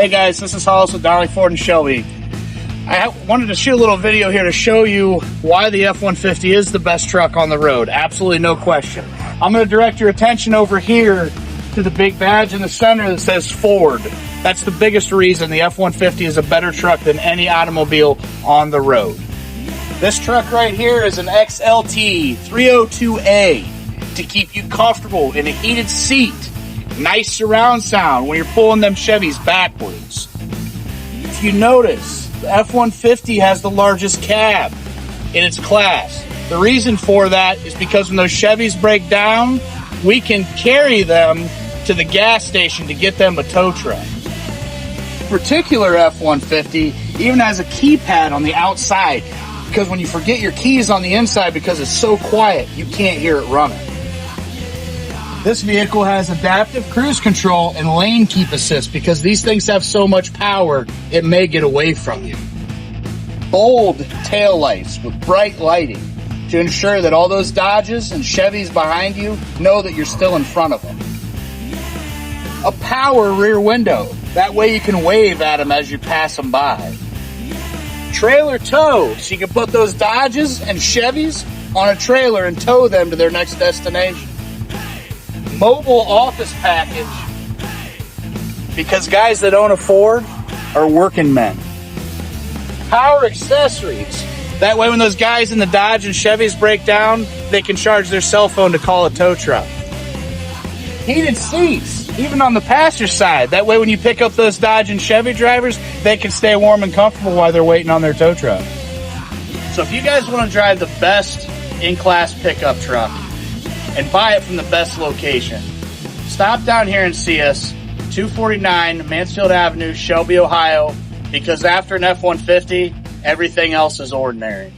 Hey guys, this is Holace with Donley Ford and Shelby. I wanted to shoot a little video here to show you why the F-150 is the best truck on the road. Absolutely no question. I'm going to direct your attention over here to the big badge in the center that says Ford. That's the biggest reason the F-150 is a better truck than any automobile on the road. This truck right here is an XLT 302A to keep you comfortable in a heated seat. Nice surround sound when you're pulling them Chevys backwards. If you notice, the F-150 has the largest cab in its class. The reason for that is because when those Chevys break down, we can carry them to the gas station to get them a tow truck. This particular F-150 even has a keypad on the outside, because when you forget your keys on the inside because it's so quiet, you can't hear it running. This vehicle has adaptive cruise control and lane keep assist because these things have so much power, it may get away from you. Bold taillights with bright lighting to ensure that all those Dodges and Chevys behind you know that you're still in front of them. A power rear window, that way you can wave at them as you pass them by. Trailer tow, so you can put those Dodges and Chevys on a trailer and tow them to their next destination. Mobile office package, because guys that own a Ford are working men. Power accessories, that way when those guys in the Dodge and Chevys break down, they can charge their cell phone to call a tow truck. Heated seats, even on the passenger side, that way when you pick up those Dodge and Chevy drivers, they can stay warm and comfortable while they're waiting on their tow truck. So if you guys want to drive the best in-class pickup truck and buy it from the best location, stop down here and see us, 249 Mansfield Avenue, Shelby, Ohio, because after an F-150, everything else is ordinary.